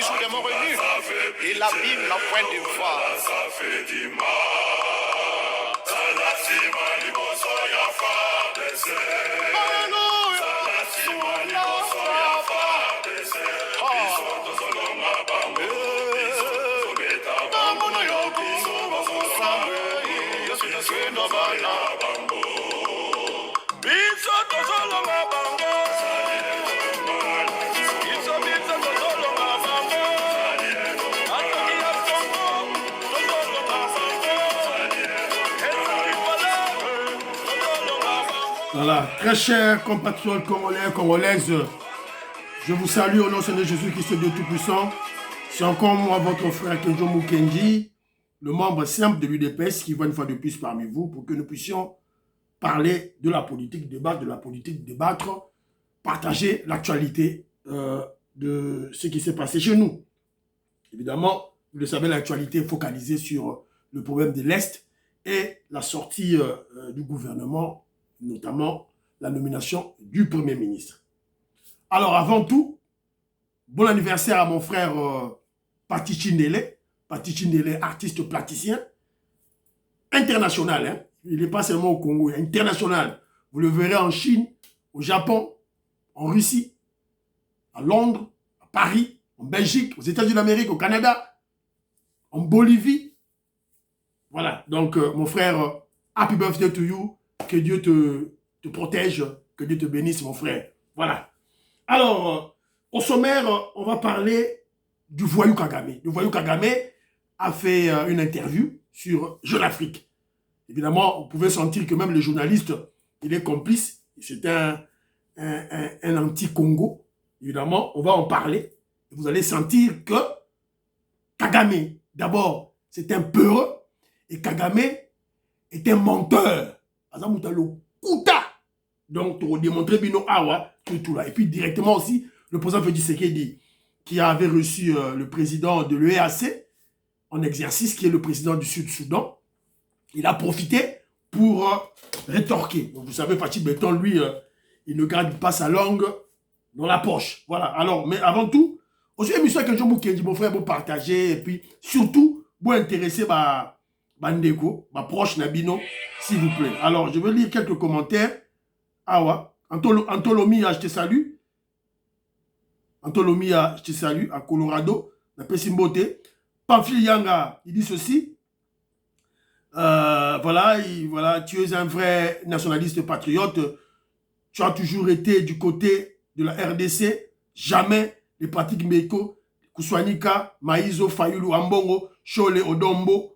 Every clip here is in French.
jour de mon revenu. Il abîme ma pointe de foi. Voilà, très chers compatriotes congolais et congolaises, je vous salue au nom de Jésus-Christ, Dieu Tout-Puissant. C'est encore moi, votre frère Kenjo Mukendi, le membre simple de l'UDPS qui va une fois de plus parmi vous pour que nous puissions parler de la politique, débattre, partager l'actualité de ce qui s'est passé chez nous. Évidemment, vous le savez, l'actualité est focalisée sur le problème de l'Est et la sortie du gouvernement, notamment la nomination du Premier ministre. Alors, avant tout, bon anniversaire à mon frère Pati Chindele, artiste plasticien, international, hein? Il n'est pas seulement au Congo, international. Vous le verrez en Chine, au Japon, en Russie, à Londres, à Paris, en Belgique, aux États-Unis d'Amérique, au Canada, en Bolivie. Voilà, donc mon frère, happy birthday to you, que Dieu te protège, que Dieu te bénisse, mon frère. Voilà. Alors, au sommaire, on va parler du voyou Kagame. Le voyou Kagame a fait une interview sur Jeune Afrique. Évidemment, on pouvait sentir que même le journaliste, il est complice. C'est un anti-Congo. Évidemment, on va en parler. Vous allez sentir que Kagame, d'abord, c'est un peureux. Et Kagame est un menteur. Donc, pour démontrer Bino Awa, tout là. Et puis, directement aussi, le président Félix Tshisekedi, qui avait reçu le président de l'EAC en exercice, qui est le président du Sud-Soudan, il a profité pour rétorquer. Donc, vous savez, Fatih Béton, lui, il ne garde pas sa langue dans la poche. Voilà. Alors, mais avant tout, aussi, émission que je vous dis, mon frère, vous partager, et puis, surtout, vous intéresser, Bandeko, proche Nabino, s'il vous plaît. Alors, je vais lire quelques commentaires. Awa, Antolomia, je te salue. Antolomia, je te salue, à Colorado, la Pessimbote. Pamphile Yanga, il dit ceci. Voilà, tu es un vrai nationaliste patriote. Tu as toujours été du côté de la RDC. Jamais les pratiques Mbeko, Kouswanika, Maïzo, Fayulu, Ambongo, Chole, Odombo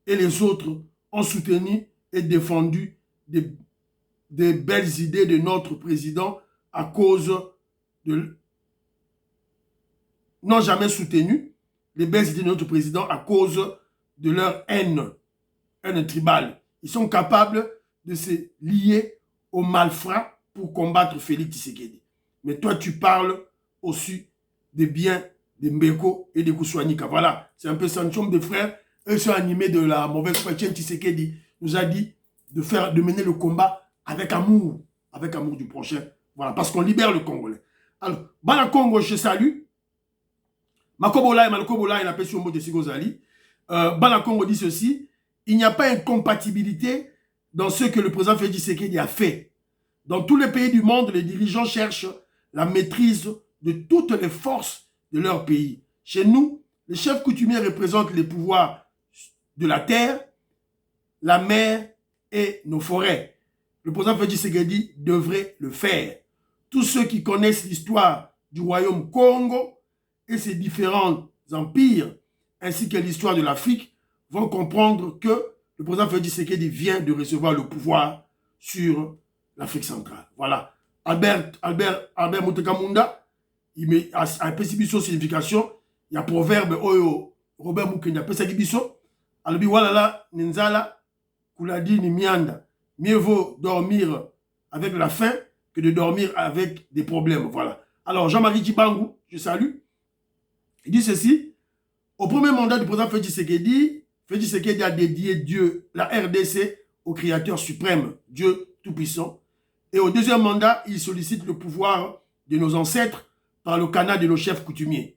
et les autres ont soutenu et défendu des belles idées de notre président à cause de... n'ont jamais soutenu les belles idées de notre président à cause de leur haine tribale. Ils sont capables de se lier aux malfrats pour combattre Félix Tshisekedi. Mais toi, tu parles aussi des biens de Mbeko et de Kouswanika. Voilà, c'est un peu ça, une chambre de frères. Eux sont animés de la mauvaise foi. Tshisekedi nous a dit de mener le combat avec amour du prochain. Voilà, parce qu'on libère le Congolais. Alors, Bana Congo, je salue. Makobola et Malkobola, il appelle sur le mot de Sigozali. Bana Congo dit ceci. Il n'y a pas incompatibilité dans ce que le président Félix Tshisekedi a fait. Dans tous les pays du monde, les dirigeants cherchent la maîtrise de toutes les forces de leur pays. Chez nous, les chefs coutumiers représentent les pouvoirs de la terre, la mer et nos forêts. Le président Félix Tshisekedi devrait le faire. Tous ceux qui connaissent l'histoire du royaume Congo et ses différents empires, ainsi que l'histoire de l'Afrique, vont comprendre que le président Félix Tshisekedi vient de recevoir le pouvoir sur l'Afrique centrale. Voilà. Albert Mutekamunda, il met un peu signification. Il y a un proverbe, Robert Mukendi, a pesaki biso. Alobi walala, ninzala, kuladi ni mianda. Mieux vaut dormir avec la faim que de dormir avec des problèmes. Voilà. Alors, Jean-Marie Djibangu, je salue. Il dit ceci. Au premier mandat du président Félix Tshisekedi a dédié Dieu, la RDC, au Créateur suprême, Dieu Tout-Puissant. Et au deuxième mandat, il sollicite le pouvoir de nos ancêtres par le canal de nos chefs coutumiers.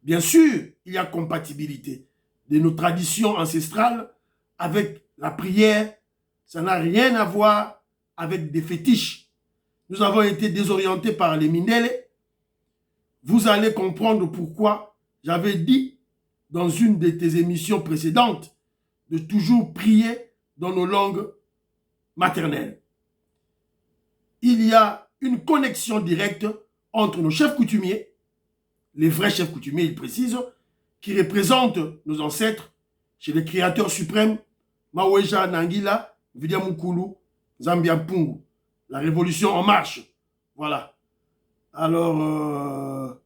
Bien sûr, il y a compatibilité de nos traditions ancestrales avec la prière. Ça n'a rien à voir avec des fétiches. Nous avons été désorientés par les Mindele. Vous allez comprendre pourquoi j'avais dit dans une de tes émissions précédentes de toujours prier dans nos langues maternelles. Il y a une connexion directe entre nos chefs coutumiers, les vrais chefs coutumiers, ils précisent, qui représentent nos ancêtres chez le créateur suprême, Maweja Nangila, Vidia Mukulu, Zambia Pungu. La révolution en marche. Voilà. Alors,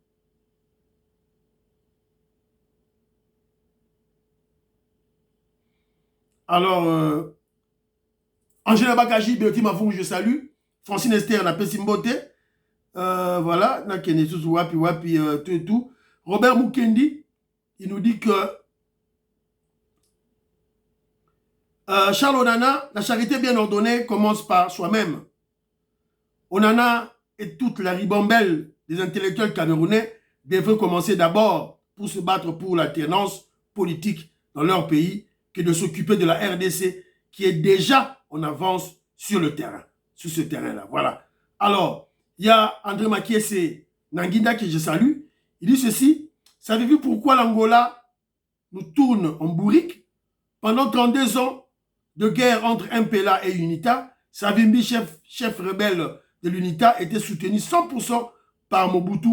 Angela Bakaji, Berti Mavung, je salue. Francine Esther, la Pessimbote. Voilà, Nakenesus, Wapi, Wapi, tout et tout. Robert Mukendi, il nous dit que Charles Onana, la charité bien ordonnée commence par soi-même. Onana et toute la ribambelle des intellectuels camerounais devraient commencer d'abord pour se battre pour l'alternance politique dans leur pays que de s'occuper de la RDC qui est déjà en avance sur le terrain, sur ce terrain-là. Voilà. Alors, il y a André Makiese Nanginda que je salue. Il dit ceci. Savez-vous pourquoi l'Angola nous tourne en bourrique? Pendant 32 ans de guerre entre MPLA et UNITA, Savimbi, chef rebelle de l'UNITA, était soutenu 100% par Mobutu.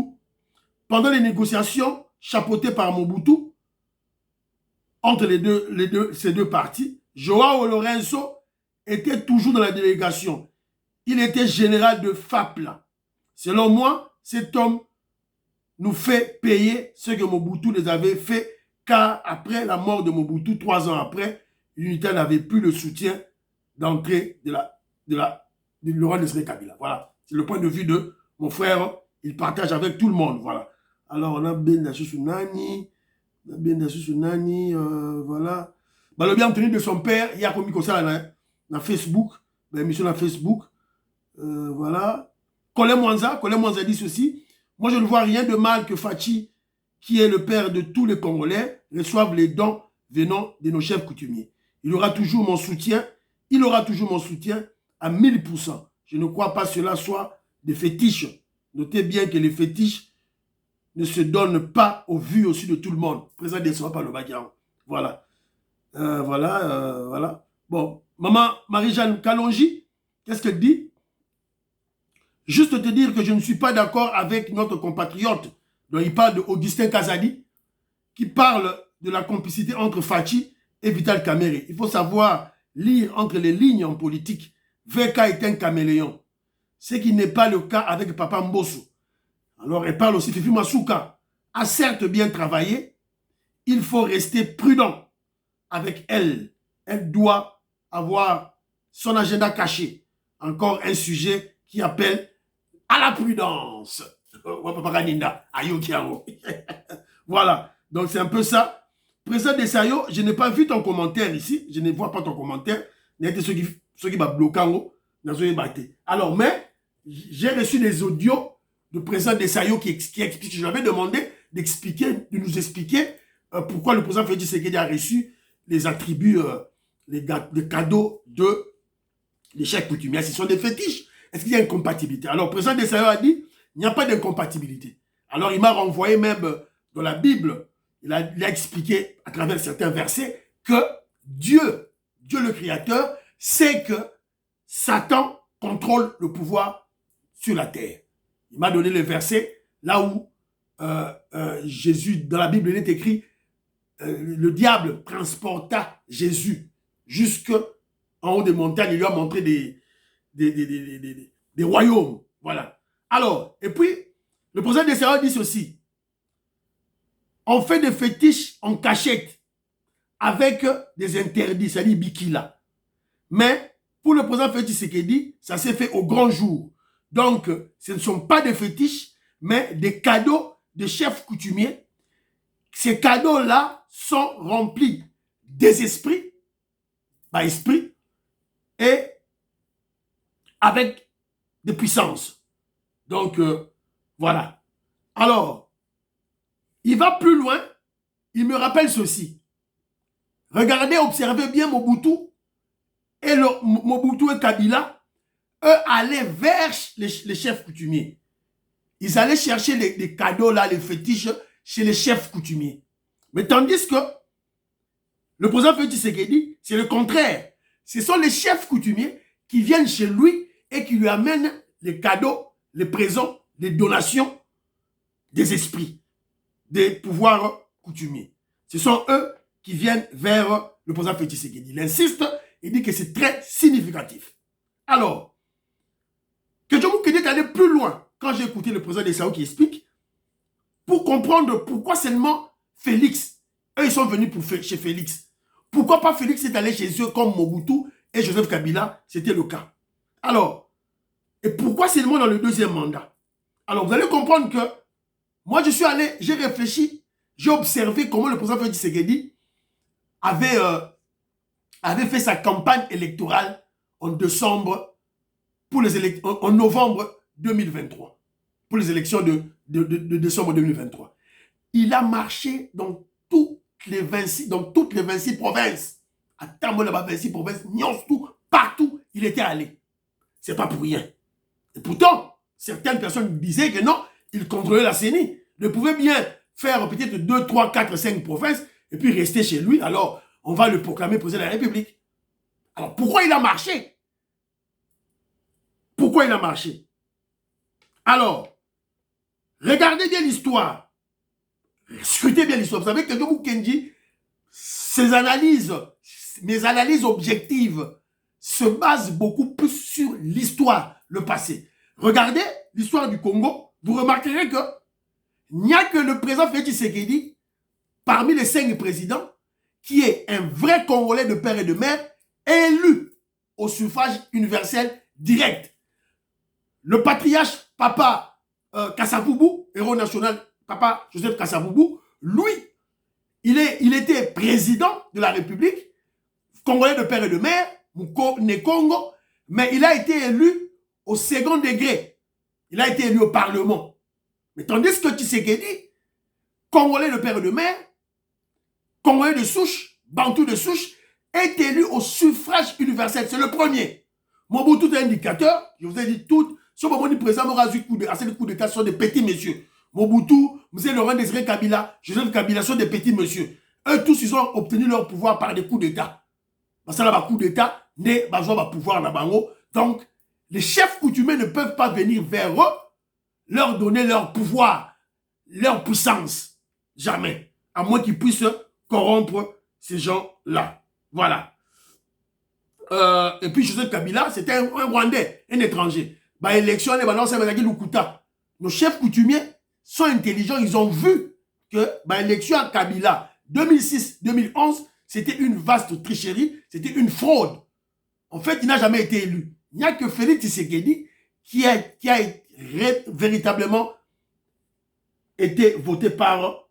Pendant les négociations chapeautées par Mobutu, entre ces deux partis, Joao Lorenzo était toujours dans la délégation. Il était général de FAPLA. Selon moi, cet homme nous fait payer ce que Mobutu les avait fait, car après la mort de Mobutu, 3 ans après, l'UNITA n'avait plus le soutien d'entrée de Laurent Désiré Kabila. Voilà. C'est le point de vue de mon frère. Il partage avec tout le monde. Voilà. Alors, on a Ben Sunani. Voilà. Le bien tenu de son père, il y a commis comme ça dans Facebook. L'émission dans Facebook. Voilà. Colin Mwanza dit ceci. Moi, je ne vois rien de mal que Fachi, qui est le père de tous les Congolais, reçoive les dons venant de nos chefs coutumiers. Il aura toujours mon soutien. Il aura toujours mon soutien à 1000%. Je ne crois pas que cela soit des fétiches. Notez bien que les fétiches ne se donnent pas au vu aussi de tout le monde. Président ne sera pas le bagarre. Voilà. Voilà. Bon, maman Marie-Jeanne Kalonji, qu'est-ce qu'elle dit? Juste te dire que je ne suis pas d'accord avec notre compatriote dont il parle de Augustin Kazadi, qui parle de la complicité entre Fachi et Vital Kamerhe. Il faut savoir lire entre les lignes en politique. VK est un caméléon. Ce qui n'est pas le cas avec Papa Mbosso. Alors, elle parle aussi, Fifi Masuka a certes bien travaillé. Il faut rester prudent avec elle. Elle doit avoir son agenda caché. Encore un sujet qui appelle à la prudence. Voilà. Donc, c'est un peu ça. Président Desayo, je n'ai pas vu ton commentaire ici. Je ne vois pas ton commentaire. Il y a ceux qui m'ont bloqué en haut. Alors, mais j'ai reçu des audios du président Desayo qui explique. Je lui avais demandé de nous expliquer pourquoi le président Félix Tshisekedi a reçu les attributs, les cadeaux des chefs coutumiers. Ce sont des fétiches. Est-ce qu'il y a une compatibilité? Alors, le président Desayo a dit il n'y a pas d'incompatibilité. Alors, il m'a renvoyé même dans la Bible. Il a expliqué à travers certains versets que Dieu le Créateur, sait que Satan contrôle le pouvoir sur la terre. Il m'a donné le verset là où Jésus, dans la Bible, il est écrit le diable transporta Jésus jusqu'en haut des montagnes. Il lui a montré des royaumes. Voilà. Alors, et puis, le président des Seigneurs dit ceci. On fait des fétiches en cachette avec des interdits, c'est-à-dire bikila. Mais pour le président Félix Tshisekedi, ça s'est fait au grand jour. Donc, ce ne sont pas des fétiches, mais des cadeaux de chefs coutumiers. Ces cadeaux-là sont remplis des esprits, par esprit, et avec des puissances. Donc, voilà. Alors, Il va plus loin, il me rappelle ceci. Regardez, observez bien Mobutu Mobutu et Kabila, eux allaient vers les chefs coutumiers. Ils allaient chercher les cadeaux là, les fétiches chez les chefs coutumiers. Mais tandis que le président Félix Tshisekedi, c'est le contraire. Ce sont les chefs coutumiers qui viennent chez lui et qui lui amènent les cadeaux, les présents, les donations des esprits, des pouvoirs coutumiers. Ce sont eux qui viennent vers le président Félix Tshisekedi. Il insiste, il dit que c'est très significatif. Alors, que Djomou Kedi est allé plus loin quand j'ai écouté le président de Sao qui explique pour comprendre pourquoi seulement Félix, eux ils sont venus chez Félix. Pourquoi pas Félix est allé chez eux comme Mobutu et Joseph Kabila, c'était le cas. Alors, et pourquoi seulement dans le deuxième mandat? Alors, vous allez comprendre que moi, je suis allé, j'ai réfléchi, j'ai observé comment le président Félix Tshisekedi avait fait sa campagne électorale en décembre, en novembre 2023, pour les élections de décembre 2023. Il a marché dans toutes les 26 provinces. À Tambola, 26 provinces, tout, partout, il était allé. C'est pas pour rien. Et pourtant, certaines personnes disaient que non, il contrôlait la CENI. Il pouvait bien faire peut-être 2, 3, 4, 5 provinces et puis rester chez lui. Alors, on va le proclamer président de la République. Alors, pourquoi il a marché? Pourquoi il a marché? Alors, regardez bien l'histoire. Scrutez bien l'histoire. Vous savez que Djomou Kedi, mes analyses objectives se basent beaucoup plus sur l'histoire, le passé. Regardez l'histoire du Congo, vous remarquerez que il n'y a que le président Félix Tshisekedi, parmi les 5 présidents, qui est un vrai Congolais de père et de mère, élu au suffrage universel direct. Le patriarche Papa Kasavubu, héros national, Papa Joseph Kasavubu, lui, il était président de la République, Congolais de père et de mère, né Congo, mais il a été élu au second degré. Il a été élu au Parlement. Mais tandis que Tshisekedi, Congolais de père et de mère, Congolais de souche, Bantou de souche, est élu au suffrage universel. C'est le premier. Mobutu est indicateur. Je vous ai dit tout. Si on m'a dit président Morazu, les coups d'État sont des petits messieurs. Mobutu, M. Laurent Désiré Kabila, Joseph Kabila sont des petits messieurs. Eux tous, ils ont obtenu leur pouvoir par des coups d'État. Parce que là, coup d'État, n'est pas pouvoir là bango. Donc, les chefs coutumiers ne peuvent pas venir vers eux, leur donner leur pouvoir, leur puissance. Jamais. À moins qu'ils puissent corrompre ces gens-là. Voilà. Et puis Joseph Kabila, c'était un Rwandais, un étranger. Bah, élection, nos chefs coutumiers sont intelligents, ils ont vu que bah, élection à Kabila 2006-2011, c'était une vaste tricherie, c'était une fraude. En fait, il n'a jamais été élu. Il n'y a que Félix Tshisekedi qui a véritablement été voté par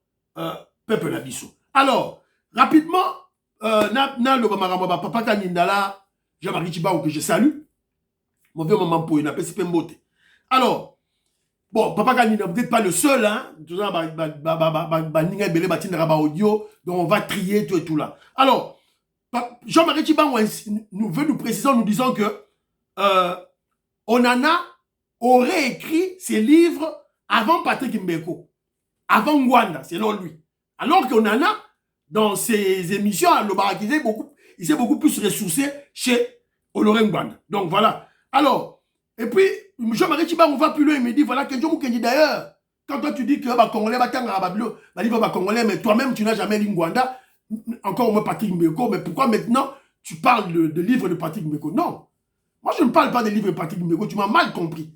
Peuple Nabiso. Alors, rapidement, Papa Kanindala, Jean-Marie Tchibaou, que je salue. Mon vieux maman pour une appel beauté. Alors, bon, Papa Kanindala, peut-être pas le seul, hein. Donc, on va trier tout et tout là. Alors, Jean-Marie Tchibaou nous veut nous préciser en nous disant que Onana aurait écrit ses livres avant Patrick Mbeko, avant Ngwanda, selon lui. Alors qu'Onana, dans ses émissions, il s'est beaucoup plus ressourcé chez Honoré Ngwanda. Donc voilà. Alors, et puis, Jean-Marie Tchiba, on va plus loin, il me dit, voilà, que Djomou Kedi d'ailleurs, quand toi tu dis que Congolais, Congolais, mais toi-même, tu n'as jamais lu Ngwanda, encore au moins Patrick Mbeko, mais pourquoi maintenant tu parles de livres de Patrick Mbeko? Non. Moi, je ne parle pas des livres de Patrick Mbeko, tu m'as mal compris.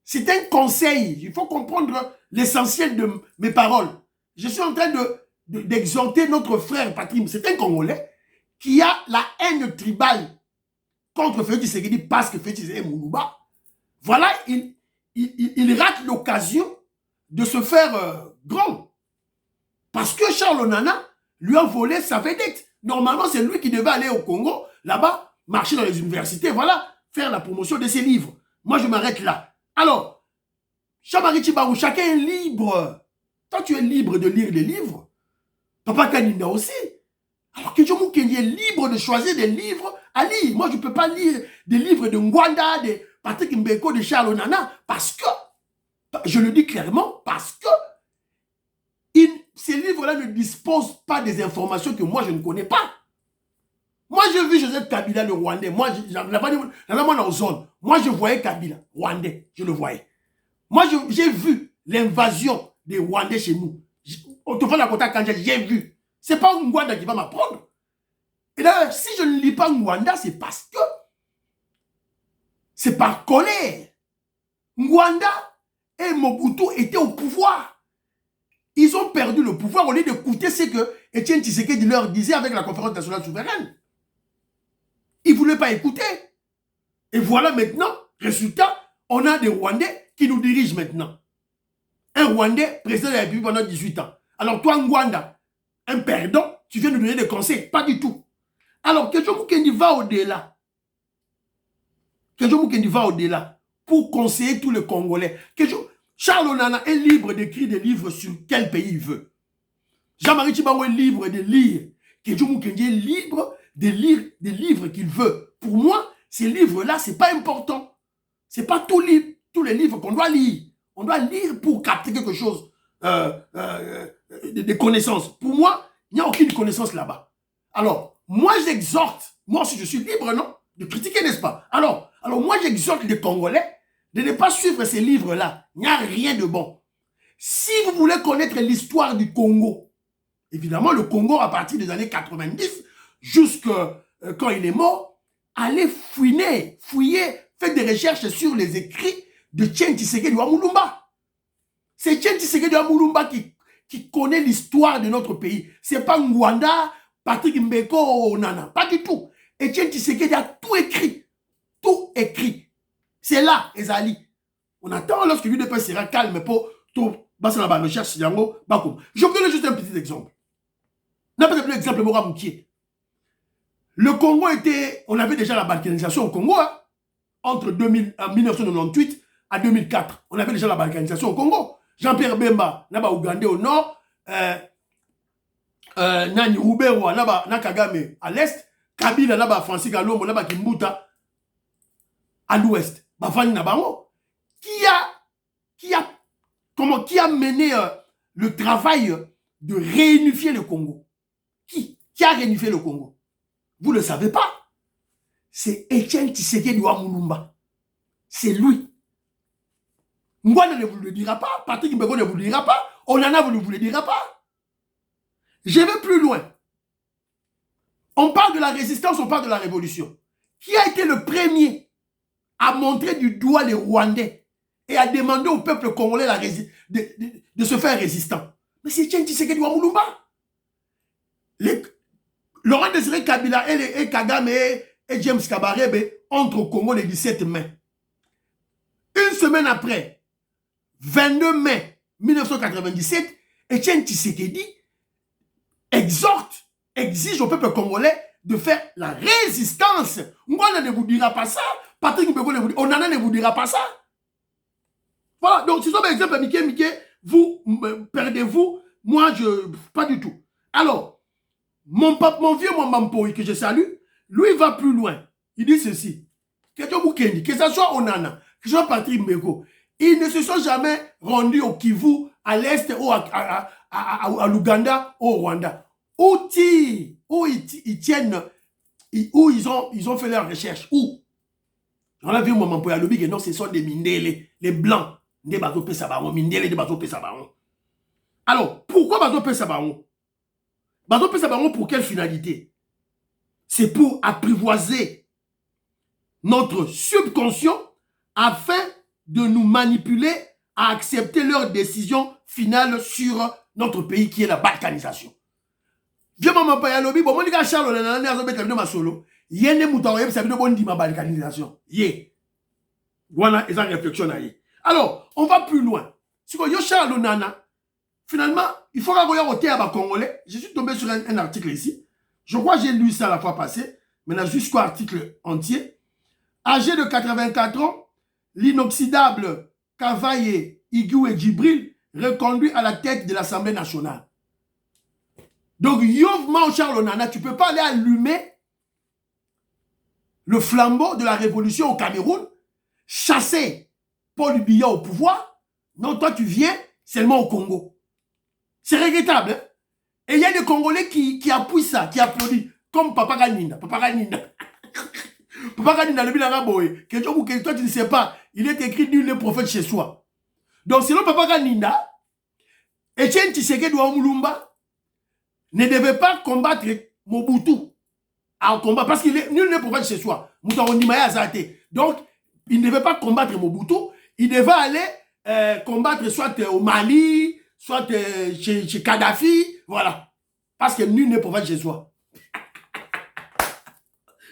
C'est un conseil. Il faut comprendre l'essentiel de mes paroles. Je suis en train d'exhorter notre frère Patrick. C'est un Congolais qui a la haine tribale contre Félix Tshisekedi parce que Félix Tshisekedi est Moulouba. Voilà, il rate l'occasion de se faire grand. Parce que Charles Onana lui a volé sa vedette. Normalement, c'est lui qui devait aller au Congo, là-bas, marcher dans les universités, voilà, faire la promotion de ses livres. Moi, je m'arrête là. Alors, Jean-Marie Tchibaou, chacun est libre Toi, tu es libre de lire des livres. Papa Kanina aussi. Alors que Jomo Kendi est libre de choisir des livres à lire. Moi, je ne peux pas lire des livres de Ngwanda, de Patrick Mbeko, de Charles Onana, parce que, je le dis clairement, parce que ces livres-là ne disposent pas des informations que moi, je ne connais pas. Moi, j'ai vu Joseph Kabila, le Rwandais. Moi, je voyais Kabila, Rwandais, je le voyais. Moi, j'ai vu l'invasion des Rwandais chez nous. Autrefois, la Kota Kanja, j'ai vu. C'est pas Ngwanda qui va m'apprendre. Et là, si je ne lis pas Ngwanda, c'est parce que c'est par colère. Ngwanda et Mobutu étaient au pouvoir. Ils ont perdu le pouvoir au lieu d'écouter ce que Étienne Tshisekedi leur disait avec la conférence nationale souveraine. Ils ne voulaient pas écouter. Et voilà maintenant, résultat, on a des Rwandais qui nous dirigent maintenant. Un Rwandais, président de la République pendant 18 ans. Alors toi, Ngwanda, un perdant, tu viens nous donner des conseils. Pas du tout. Alors, Kedjo Mukendi va au-delà. Kedjo Mukendi va au-delà pour conseiller tous les Congolais. Charles Onana est libre d'écrire des livres sur quel pays il veut. Jean-Marie Tchibango est libre de lire. Kedjo Mukendi est libre de lire des livres qu'il veut. Pour moi, ces livres-là, ce n'est pas important. Ce n'est pas tous les livres qu'on doit lire. On doit lire pour capter quelque chose, des connaissances. Pour moi, il n'y a aucune connaissance là-bas. Alors, moi j'exhorte, moi aussi je suis libre, non, de critiquer, n'est-ce pas? Alors moi j'exhorte les Congolais de ne pas suivre ces livres-là. Il n'y a rien de bon. Si vous voulez connaître l'histoire du Congo, évidemment le Congo à partir des années 90, jusqu'à quand il est mort, allez fouiner, fouiller, faites des recherches sur les écrits de Tien Tshisekedi wa Mulumba. C'est Tien Tshisekedi wa Mulumba qui connaît l'histoire de notre pays. C'est pas Ngwanda, Patrick Mbeko, Nana. Pas du tout. Et Tien Tshisekedi a tout écrit. Tout écrit. C'est là, Ezali. On attend lorsque l'UDP sera calme pour tout. La recherche, je vous donne juste un petit exemple. N'importe quel exemple, Mora Moukié. Le Congo était. On avait déjà la balkanisation au Congo, hein, entre 1998 à 2004. On avait déjà la balkanisation au Congo. Jean-Pierre Bemba, Naba Ougandais au nord, Nani Rouberoa, Naba Nakagame à l'est, Kabila, Naba Francis Galombo, Naba Kimbuta à l'ouest. Bafani Nabango, qui a mené le travail de réunifier le Congo. Qui a réunifié le Congo? Vous ne le savez pas. C'est Étienne Tshisekedi wa Mulumba. C'est lui. Ngwanda ne vous le dira pas, Patrick Mbeko ne vous le dira pas, Onana ne vous le dira pas. Je vais plus loin. On parle de la résistance, on parle de la révolution. Qui a été le premier à montrer du doigt les Rwandais et à demander au peuple congolais de se faire résistant? Mais c'est Étienne Tshisekedi wa Mulumba. Laurent Désiré Kabila et Kagame et James Kabarebe entrent au Congo le 17 mai. Une semaine après, 22 mai 1997, Étienne Tshisekedi exige au peuple congolais de faire la résistance. Ngwanda ne vous dira pas ça. Patrick Mbeko ne vous dira, Onana ne vous dira pas ça. Voilà, donc si c'est un exemple, Mickey, vous perdez-vous, moi pas du tout. Alors, mon vieux Mampoui que je salue, lui va plus loin. Il dit ceci. Que ce soit Onana, que ce soit Patrick Mbeko, ils ne se sont jamais rendus au Kivu, à l'Est, ou à l'Ouganda, ou au Rwanda. Où ils tiennent, où ils ont fait leurs recherches. Où? On a vu moment pour Yalobi que non, ce sont des Mindele, les Blancs, des bateaux Pesabaron, Mindele, des bateaux Pesabaron. Alors, pourquoi bateaux Pesabaron? Bateaux Pesabaron, pour quelle finalité? C'est pour apprivoiser notre subconscient afin de nous manipuler à accepter leur décision finale sur notre pays qui est la balkanisation. Vieux maman Payalobi, bon, moi, je suis Charles, il y a des moutons qui ont dit ma balkanisation. Voilà, ils ont réflexion. Alors, on va plus loin. Si vous avez Charles Nana, finalement, il faut regarder à Congolais. Je suis tombé sur un article ici. Je crois que j'ai lu ça la fois passée. Maintenant, jusqu'au article entier. Âgé de 84 ans, l'inoxydable Kavaye Igou et Djibril reconduit à la tête de l'Assemblée nationale. Donc, Yov Charles Nana, tu ne peux pas aller allumer le flambeau de la révolution au Cameroun, chasser Paul Biya au pouvoir. Non, toi, tu viens seulement au Congo. C'est regrettable. Hein? Et il y a des Congolais qui appuient ça, qui applaudissent, comme Papa Ganina. Papa Ganina. Papa Ganina, le bilanga boy. Que toi, tu ne sais pas. Il est écrit nul le prophète chez soi. Donc, selon Papa Ganina, Etienne Tshisekedi Ouamulumba ne devait pas combattre Mobutu en combat parce qu'il est nul le prophète chez soi. Donc, il ne devait pas combattre Mobutu. Il devait aller combattre soit au Mali, soit chez Kadhafi. Voilà. Parce que nul n'est prophète chez soi.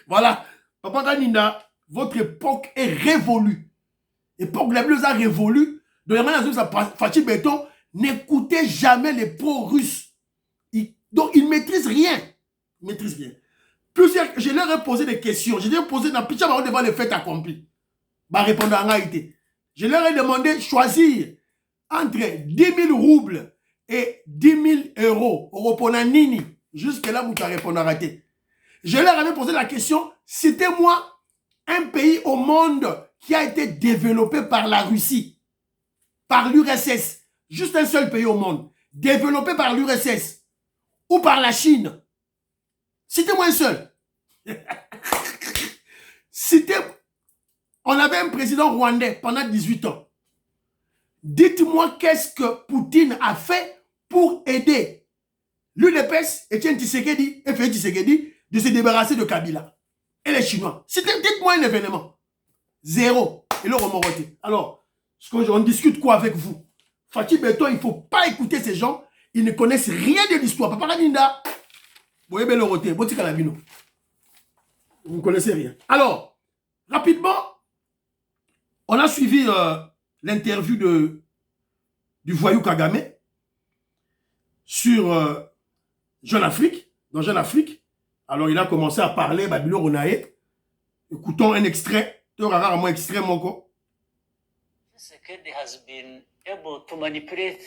Voilà. Papa Ganina, votre époque est révolue. L'époque la plus révolue. Fatih Béton, n'écoutez jamais les pro-russes. Donc, ils ne maîtrisent rien. Ils ne maîtrisent rien. Plusieurs, je leur ai posé des questions. Je leur ai posé dans Picha devant les faits accomplis. Bah, répondre en réalité. Je leur ai demandé de choisir entre 10 000 roubles et 10 000 euros. Nini. Jusque-là, vous avez répondu en raté. Je leur avais posé la question, citez-moi un pays au monde qui a été développé par la Russie, par l'URSS. Juste un seul pays au monde. Développé par l'URSS ou par la Chine. Citez-moi un seul. On avait un président rwandais pendant 18 ans. Dites-moi qu'est-ce que Poutine a fait pour aider l'UDPS, Etienne Tshisekedi et Félix Tshisekedi de se débarrasser de Kabila et les Chinois. Dites-moi un événement. Zéro. Et le remoroté. Alors, on discute quoi avec vous? Fatih Béton, il ne faut pas écouter ces gens. Ils ne connaissent rien de l'histoire. Papa Raninda, vous voyez le roté, vous ne connaissez rien. Alors, rapidement, on a suivi l'interview du voyou Kagame sur Jeune Afrique, dans Jeune Afrique. Alors, il a commencé à parler, Babylon Ronae. Écoutons un extrait, rarement extrait, mon co. Tshisekedi has been able to manipulate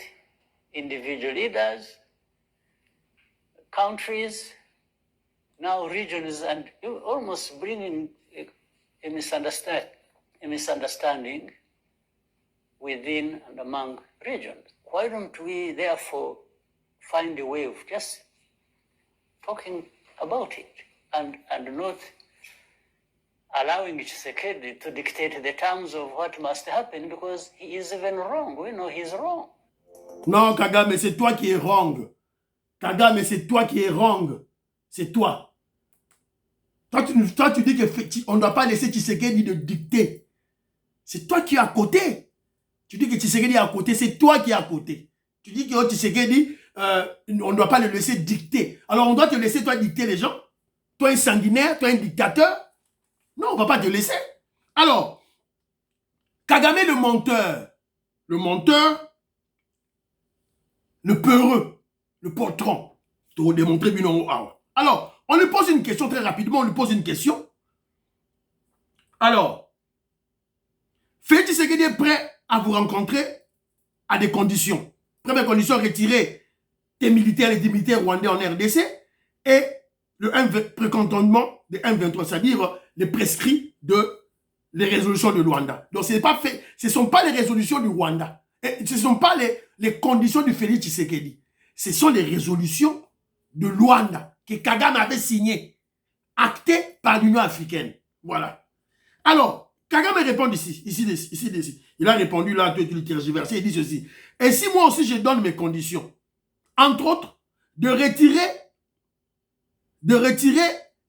individual leaders, countries, now regions, and almost bringing a misunderstanding within and among regions. Why don't we therefore find a way of just talking about it and not allowing Tshisekedi to dictate the terms of what must happen, because he is even wrong. We know he's wrong. Non, Kagame, c'est toi qui es wrong. Kagame, c'est toi qui es wrong. C'est toi. Toi, tu dis qu'on ne doit pas laisser Tshisekedi de dicter. C'est toi qui es à côté. Tu dis que Tshisekedi est à côté, c'est toi qui es à côté. Tu dis que Tshisekedi, on ne doit pas le laisser dicter. Alors, on doit te laisser, toi, dicter les gens. Toi, un sanguinaire, toi, un dictateur. Non, on ne va pas te laisser. Alors, Kagame, le menteur, le peureux, le poltron. Tu vas démontrer Bino. Alors, on lui pose une question très rapidement, on lui pose une question. Alors, Félix Tshisekedi est prêt à vous rencontrer à des conditions. Première condition, retirer tes militaires, les militaires rwandais en RDC et le précantonnement de 1,23, c'est-à-dire les prescrits de les résolutions de Luanda. Donc, ce ne sont pas les résolutions du Rwanda. Et ce ne sont pas les conditions du Félix Tshisekedi. Ce sont les résolutions de Luanda que Kagame avait signées, actées par l'Union africaine. Voilà. Alors, Kagame répond ici. Il a répondu là, tout est tergiversé, il dit ceci. Et si moi aussi je donne mes conditions, entre autres, de retirer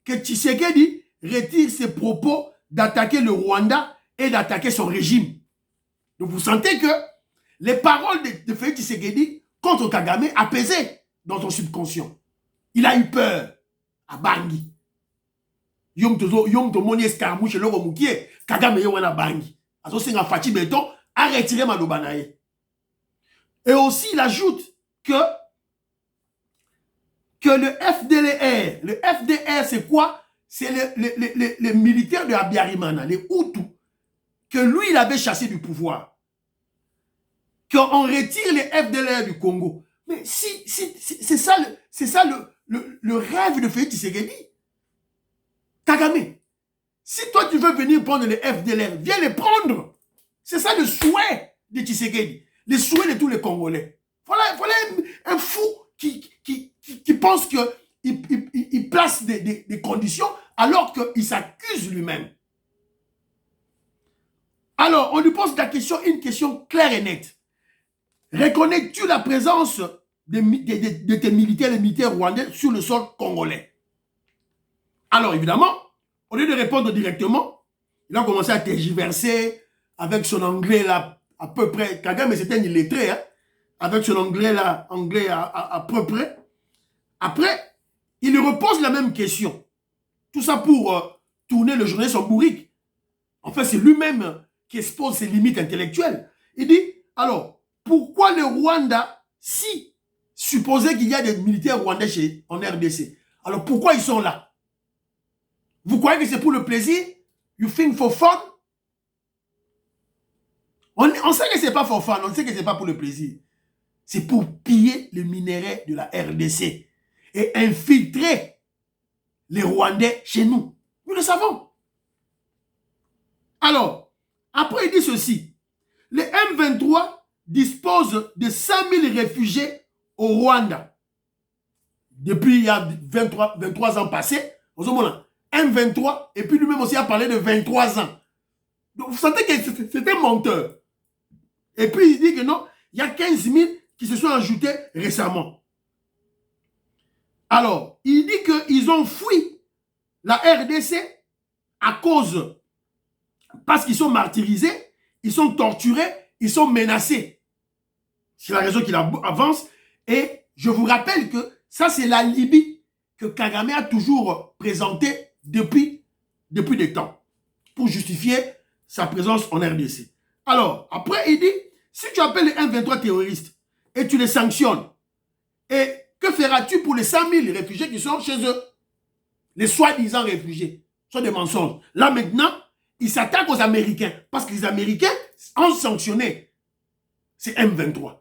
que Tshisekedi retire ses propos d'attaquer le Rwanda et d'attaquer son régime. Donc vous sentez que les paroles de Félix Tshisekedi contre Kagame apaisaient dans son subconscient. Il a eu peur à Bangui. Yom to moni escarmouche le romukie Kagame yo wana Bangui. Aso singa Fatih Béton a retiré Malobanaye. Et aussi il ajoute que le FDR c'est quoi? C'est les militaires de Abiyarimana, les Hutus, que lui il avait chassé du pouvoir. qu'on retire les FDLR du Congo. Mais c'est ça, le rêve de Félix Tshisekedi. Kagame, si toi tu veux venir prendre les FDLR, viens les prendre. C'est ça le souhait de Tshisekedi, le souhait de tous les Congolais. Voilà un fou qui pense qu'il place des conditions alors qu'il s'accuse lui-même. Alors, on lui pose la question, une question claire et nette. Reconnais-tu la présence de tes militaires, les militaires rwandais sur le sol congolais? Alors, évidemment, au lieu de répondre directement, il a commencé à tergiverser avec son anglais là, à peu près. Kagame, c'était un illettré, hein, avec son anglais là, anglais à peu près. Après, il lui repose la même question. Tout ça pour tourner le journaliste en bourrique. En fait, c'est lui-même qui expose ses limites intellectuelles. Il dit, alors, pourquoi le Rwanda, si supposé qu'il y a des militaires rwandais en RDC, alors pourquoi ils sont là? Vous croyez que c'est pour le plaisir? You think for fun? On sait que c'est pas for fun, on sait que c'est pas pour le plaisir. C'est pour piller le minerai de la RDC et infiltrer les Rwandais chez nous. Nous le savons. Alors, après il dit ceci. Les M23 disposent de 100 000 réfugiés au Rwanda. Depuis il y a 23 ans passés, M23, et puis lui-même aussi a parlé de 23 ans. Donc vous sentez que c'est un menteur. Et puis il dit que non, il y a 15 000 qui se sont ajoutés récemment. Alors, il dit qu'ils ont fui la RDC à cause, parce qu'ils sont martyrisés, ils sont torturés, ils sont menacés. C'est la raison qu'il avance. Et je vous rappelle que ça, c'est la Libye que Kagame a toujours présentée depuis des temps pour justifier sa présence en RDC. Alors, après, il dit, si tu appelles les M23 terroristes et tu les sanctionnes, et que feras-tu pour les 100 000 réfugiés qui sont chez eux? Les soi-disant réfugiés sont des mensonges. Là, maintenant, ils s'attaquent aux Américains parce que les Américains ont sanctionné ces M23.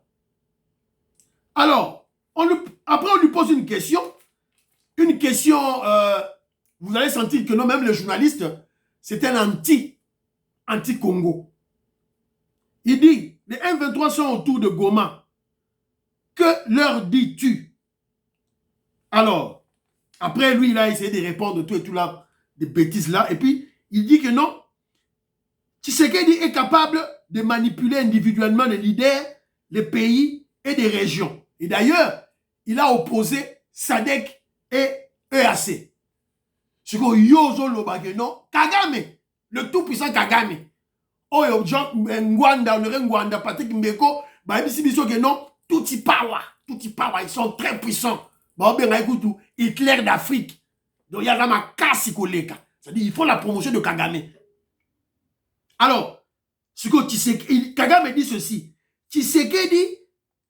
Alors, après, on lui pose une question. Une question, vous allez sentir que non, même le journaliste, c'est un anti-Congo. Il dit, les M23 sont autour de Goma. Que leur dis-tu? Alors, après, lui, il a essayé de répondre tout et tout là, des bêtises là. Et puis, il dit que non, Tshisekedi est capable de manipuler individuellement les leaders, les pays et des régions. Et d'ailleurs, il a opposé SADC et EAC. Ce que Yozo Lobageno, Kagame, le tout-puissant Kagame. Oh, Jean Ngwanda, Honoré Ngwanda, Patrick Mbeko, Touti Pawa, ils sont très puissants. Hitler d'Afrique. Donc il y a ma casse colléka. C'est-à-dire il faut la promotion de Kagame. Alors, ce que Kagame dit ceci. Tshisekedi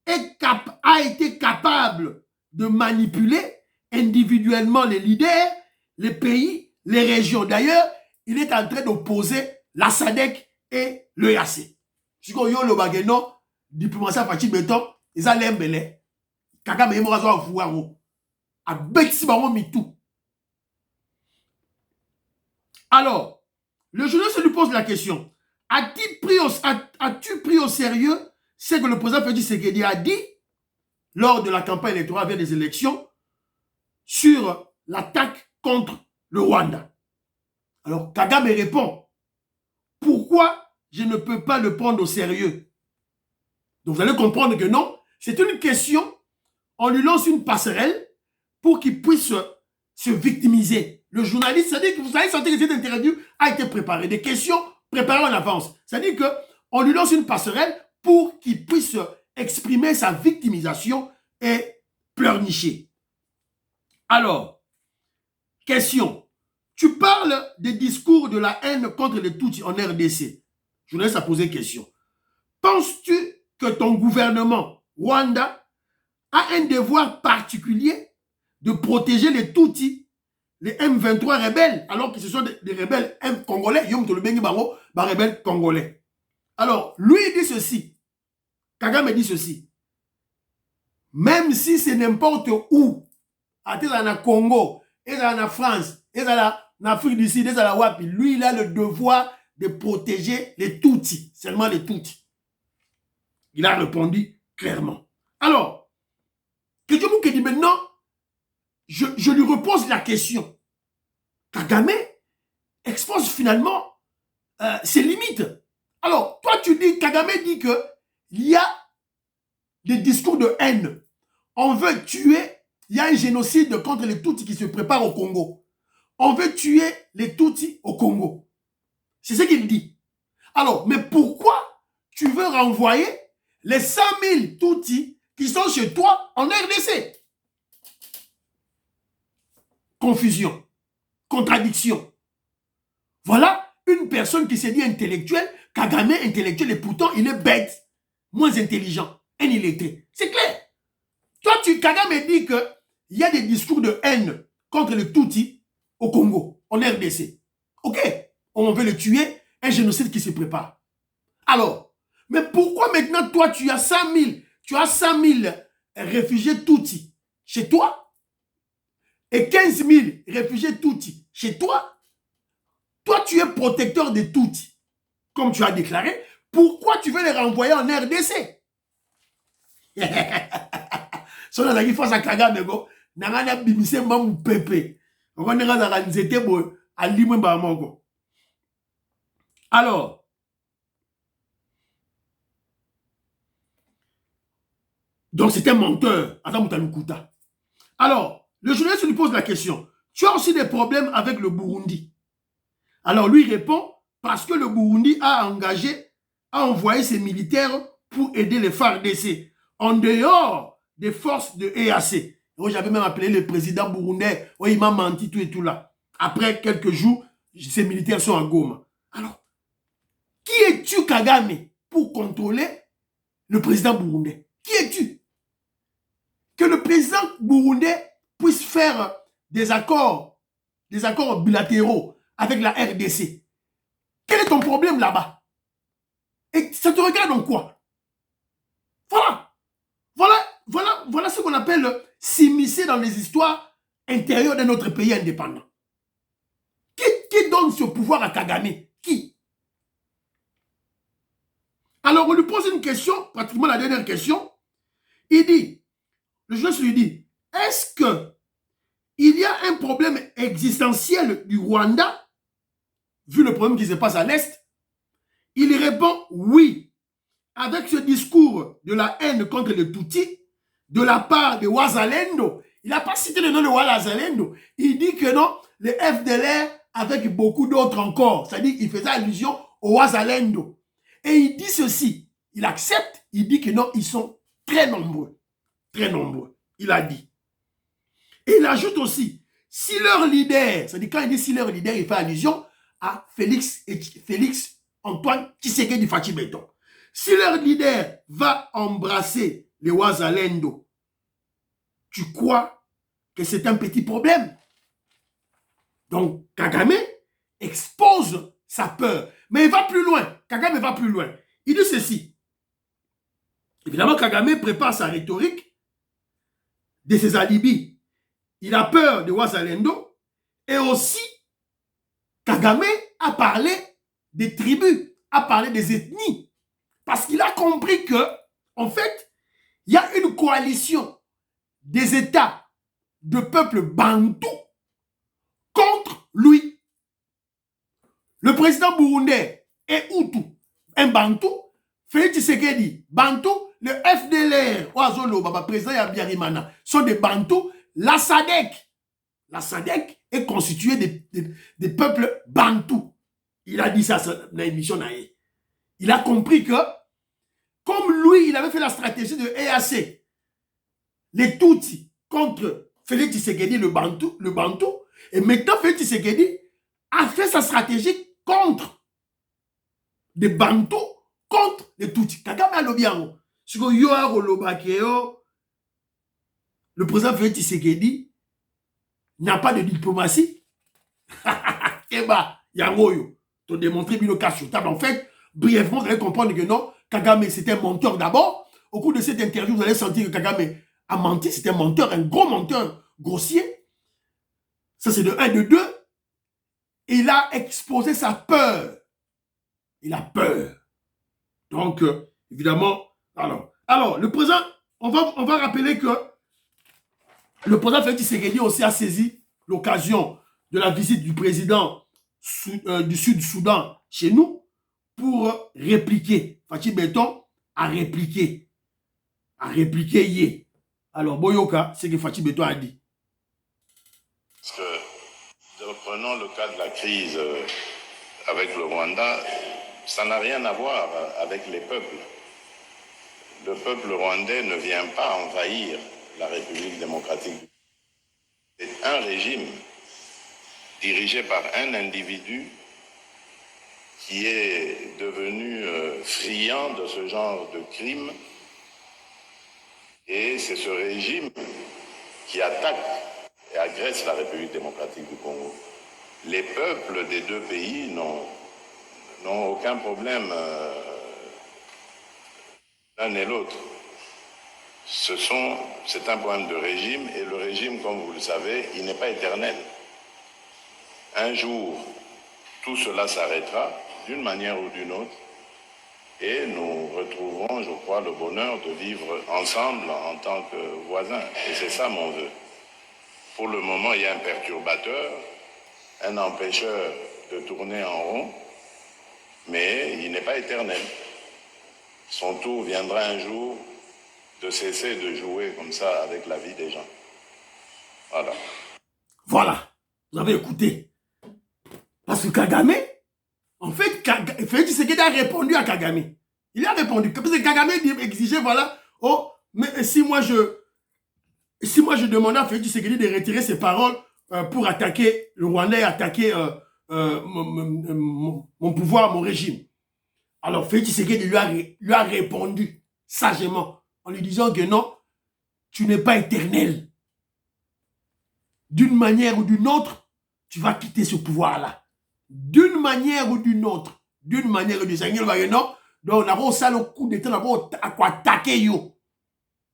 a été capable de manipuler individuellement les leaders, les pays, les régions. D'ailleurs, il est en train d'opposer la SADC et l'EAC. Ce que yo le bageno, diplomatie à partir de béton, ils ont l'embelé. Kagame est mort à voir. A Bexi Bango Mitou. Alors, le journaliste lui pose la question. As-tu pris au sérieux ce que le président Félix Tshisekedi a dit lors de la campagne électorale vers les élections sur l'attaque contre le Rwanda? Alors, Kagame répond. Pourquoi je ne peux pas le prendre au sérieux? Donc, vous allez comprendre que non, c'est une question. On lui lance une passerelle pour qu'il puisse se victimiser. Le journaliste, c'est-à-dire que vous allez sentir que cette interview a été préparée. Des questions préparées en avance. C'est-à-dire qu'on lui lance une passerelle pour qu'il puisse exprimer sa victimisation et pleurnicher. Alors, question. Tu parles des discours de la haine contre les Tutsis en RDC. Je vous laisse à poser question. Penses-tu que ton gouvernement, Rwanda, a un devoir particulier de protéger les Tutsis, les M23 rebelles, alors que ce sont des rebelles congolais, rebelles congolais. Alors, lui, il dit ceci. Kagame dit ceci. Même si c'est n'importe où, à la Congo, et à la France, et à l'Afrique du Sud, et à la Wapi, lui, il a le devoir de protéger les Tutsis, seulement les Tutsis. Il a répondu clairement. Alors, que dit maintenant, je lui repose la question. Kagame expose finalement ses limites. Alors, toi, tu dis, Kagame dit que il y a des discours de haine. On veut tuer, il y a un génocide contre les Tutsis qui se prépare au Congo. On veut tuer les Tutsis au Congo. C'est ce qu'il dit. Alors, mais pourquoi tu veux renvoyer les 100 000 Tutsis qui sont chez toi en RDC? Confusion, contradiction. Voilà une personne qui s'est dit intellectuelle, Kagame intellectuel, et pourtant il est bête, moins intelligent, illettré. C'est clair. Toi, Kagame dit qu'il y a des discours de haine contre les Tutsis au Congo, en RDC. Ok, on veut le tuer, un génocide qui se prépare. Alors, mais pourquoi maintenant toi tu as 100 000 réfugiés Tutsis chez toi et 15 000 réfugiés Tutsis chez toi? Toi tu es protecteur des Tutsis, comme tu as déclaré. Pourquoi tu veux les renvoyer en RDC? So na zaki face à Kagame go, nangana bimise mamu pepe. On est dans la nzete bo alimwe ba moko. Alors, donc c'est un menteur. Alors, le journaliste lui pose la question. Tu as aussi des problèmes avec le Burundi? Alors lui répond, parce que le Burundi a envoyé ses militaires pour aider les FARDC en dehors des forces de EAC. J'avais même appelé le président burundais. Il m'a menti, tout et tout là. Après quelques jours, ces militaires sont à Goma. Alors, qui es-tu, Kagame, pour contrôler le président burundais? Qui es-tu? Que le président burundais puisse faire des accords bilatéraux avec la RDC. Quel est ton problème là-bas? Et ça te regarde en quoi? Voilà ce qu'on appelle s'immiscer dans les histoires intérieures de notre pays indépendant. Qui donne ce pouvoir à Kagame? Qui? Alors on lui pose une question, pratiquement la dernière question. Il dit, le journaliste lui dit, est-ce que il y a un problème existentiel du Rwanda, vu le problème qui se passe à l'Est? Il répond oui, avec ce discours de la haine contre les Tutsis, de la part de Wazalendo. Il n'a pas cité le nom de Wazalendo. Il dit que non, le FDLR avec beaucoup d'autres encore. C'est-à-dire qu'il faisait allusion au Wazalendo. Et il dit ceci, il accepte, il dit que non, ils sont très nombreux. Très nombreux, il a dit. Et il ajoute aussi, si leur leader, c'est-à-dire quand il dit si leur leader, il fait allusion à Félix Antoine Tshisekedi Fachi Beton. Si leur leader va embrasser les Wazalendo, tu crois que c'est un petit problème? Donc, Kagame expose sa peur. Mais il va plus loin. Kagame va plus loin. Il dit ceci. Évidemment, Kagame prépare sa rhétorique de ses alibis. Il a peur de Wazalendo. Et aussi, Kagame a parlé des tribus, a parlé des ethnies. Parce qu'il a compris que, en fait, il y a une coalition des États de peuples bantous contre lui. Le président burundais est Hutu, un bantou. Félix Tshisekedi, bantou. Le FDLR, Oazolo, Baba, président Yabiarimana, sont des bantous. La SADC est constituée des peuples bantous. Il a dit ça dans l'émission. Il a compris que, comme lui, il avait fait la stratégie de EAC, les Tutsis contre Félix Tshisekedi, le Bantou, et maintenant Félix Tshisekedi a fait sa stratégie contre des Bantous, contre les Tutsis. Kagame a lobiango. Le président Félix Tshisekedi n'a pas de diplomatie. Eba, yangoyo. Te démontrer le cas sur table. En fait, brièvement, vous allez comprendre que non, Kagame c'est un menteur d'abord. au cours de cette interview, vous allez sentir que Kagame a menti, c'est un menteur, un gros menteur grossier. Ça, c'est de 1, de 2. Il a exposé sa peur. Il a peur. Donc, évidemment, alors, le président, on va rappeler que le président Félix Tshisekedi aussi a saisi l'occasion de la visite du président du Sud-Soudan chez nous pour répliquer. Fachi Beton a répliqué. Alors, Boyoka, c'est ce que Fachi Beton a dit. Parce que, reprenons le cas de la crise avec le Rwanda, ça n'a rien à voir avec les peuples. Le peuple rwandais ne vient pas envahir la République démocratique. C'est un régime dirigé par un individu qui est devenu friand de ce genre de crimes. Et c'est ce régime qui attaque et agresse la République démocratique du Congo. Les peuples des deux pays n'ont aucun problème l'un et l'autre. C'est un problème de régime, et le régime, comme vous le savez, il n'est pas éternel. Un jour, tout cela s'arrêtera d'une manière ou d'une autre, et nous retrouverons, je crois, le bonheur de vivre ensemble en tant que voisins. Et c'est ça mon vœu. Pour le moment, il y a un perturbateur, un empêcheur de tourner en rond, mais il n'est pas éternel. Son tour viendra un jour de cesser de jouer comme ça avec la vie des gens. Voilà. Voilà. Vous avez écouté. Parce que Kagame, en fait, Félix Tshisekedi a répondu à Kagame. Il a répondu. Parce que Kagame exigeait, voilà, oh, mais si moi je demandais à Félix Tshisekedi de retirer ses paroles pour attaquer le Rwandais, attaquer mon pouvoir, mon régime. Alors Félix Tshisekedi lui a répondu sagement en lui disant que non, tu n'es pas éternel. D'une manière ou d'une autre, tu vas quitter ce pouvoir-là. D'une manière ou d'une autre. D'une manière ou d'une autre. Non, donc on a ça le coup d'état, on a attaquer yo.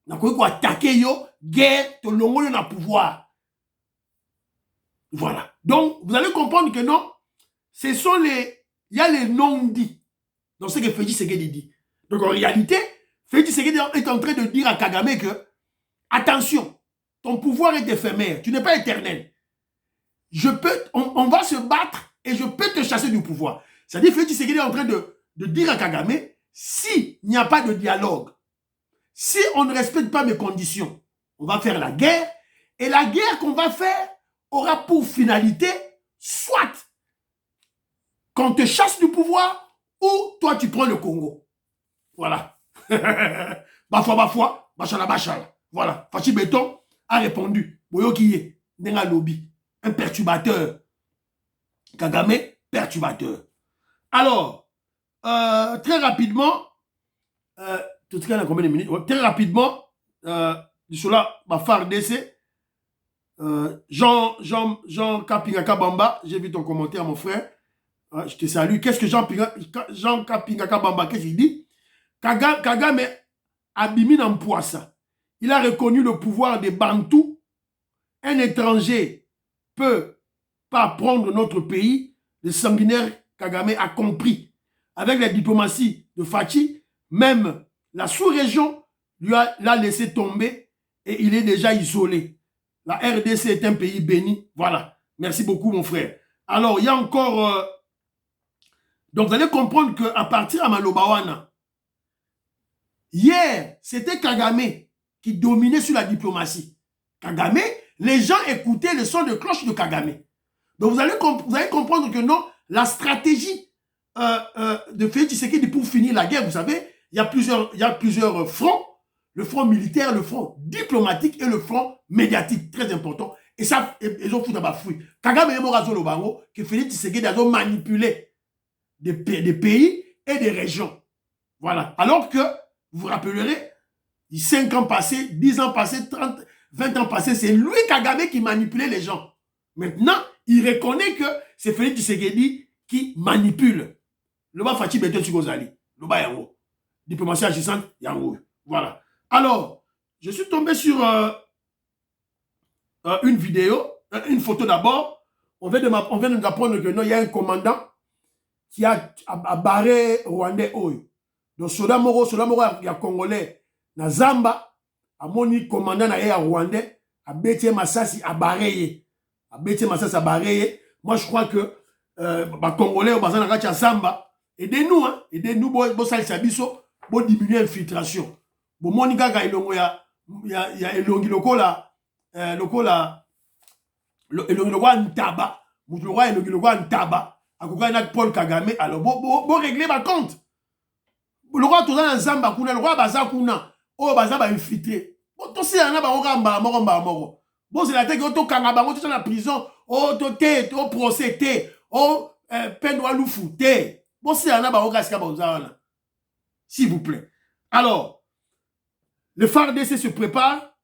On a attaquer yo, guerre, tout le monde a pouvoir. Voilà. Donc, vous allez comprendre que non, ce sont il y a les non-dits dans ce que Félix Tshisekedi dit. Donc, en réalité, Félix Tshisekedi est en train de dire à Kagame que, attention, ton pouvoir est éphémère, tu n'es pas éternel. On va se battre et je peux te chasser du pouvoir. C'est-à-dire, Félix Tshisekedi est en train de dire à Kagame, s'il n'y a pas de dialogue, si on ne respecte pas mes conditions, on va faire la guerre, et la guerre qu'on va faire aura pour finalité, soit qu'on te chasse du pouvoir, ou toi tu prends le Congo. Voilà. Bafwa, bachala. Voilà. Fachi Beton a répondu. Boyokiye, Nenga Lobby, un perturbateur. Kagame, perturbateur. Alors, très rapidement, tout cas, combien de minutes? Très rapidement, cela, ma phare d'essai, Jean Kapingaka Bamba, j'ai vu ton commentaire, mon frère. Je te salue. Qu'est-ce que Jean Kapingaka Bamba, qu'est-ce qu'il dit? Kagame abimi Nampuasa. Il a reconnu le pouvoir des Bantous. Un étranger peut pas prendre notre pays. Le sanguinaire Kagame a compris. Avec la diplomatie de Fachi, même la sous-région l'a laissé tomber et il est déjà isolé. La RDC est un pays béni. Voilà. Merci beaucoup, mon frère. Alors, il y a encore... donc, vous allez comprendre qu'à partir de Malobawana, hier, c'était Kagame qui dominait sur la diplomatie. Kagame, les gens écoutaient le son de cloche de Kagame. Donc, vous allez comprendre que non, la stratégie de Félix Tshisekedi pour finir la guerre, vous savez, il y a plusieurs fronts. Le front militaire, le front diplomatique et le front médiatique, très important. Et ça, ils ont foutu à fruit. Kagame et Morazo Lobango, que Félix Tshisekedi a manipulé des pays et des régions. Voilà. Alors que, vous vous rappellerez, 5 ans passés, 10 ans passés, 30, 20 ans passés, c'est lui, Kagame, qui manipulait les gens. Maintenant, il reconnaît que c'est Félix Tshisekedi qui manipule. Le bas Fachi Beton Tsigozali. Le bas Yango. Diplomatie agissante, Yango. Voilà. Alors, je suis tombé sur une vidéo, une photo d'abord. On vient de nous apprendre que non, il y a un commandant qui a barré Rwandais. Donc, Soda Moro, il y a Congolais. Na Zamba, a moni commandant na Rwandais, a Bétié Massassi, a barré. A Bétié Massassi, a barré. Moi, je crois que les Congolais, au Bazan Racha Zamba, aidez-nous, hein, aidez-nous, bon salsabiso, bon diminuer l'infiltration. Bon, Monica, il y a elongi lokola, lokola, ntaba, moutoura elongi lokola ntaba, akoka na Paul Kagame, alors bon régler ma compte. Le roi tout dans Zamba kuna, le roi baza kuna, oh baza ba infiltré. Bon, tout ça na ba okamba moko. Bon, c'est la tête que to kanga bango tout dans la prison, oh to té, to procès té, oh peine wa lufu té. Bon, c'est na ba okaska ba ozana. S'il vous plaît. Alors, le FARDC se prépare.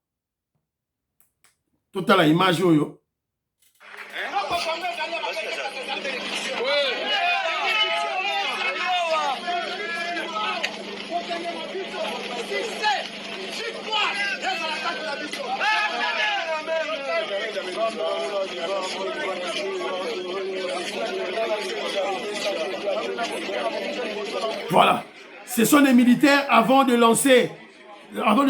Total la image yo. Voilà. Ce sont les militaires avant de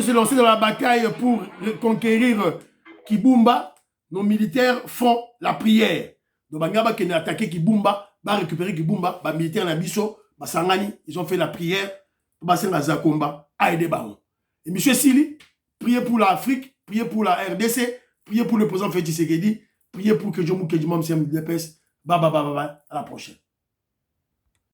se lancer dans la bataille pour conquérir Kibumba. Nos militaires font la prière. Donc, Bangaba qui a attaqué Kibumba, va récupérer Kibumba, les militaires Nabiso, Sangani, ils ont fait la prière pour passer à Zakomba, à aider Baron. Et M. Sili, priez pour l'Afrique, priez pour la RDC, priez pour le président Félix Tshisekedi, priez pour que Jomou Kedjimam Siam Depes. À la prochaine.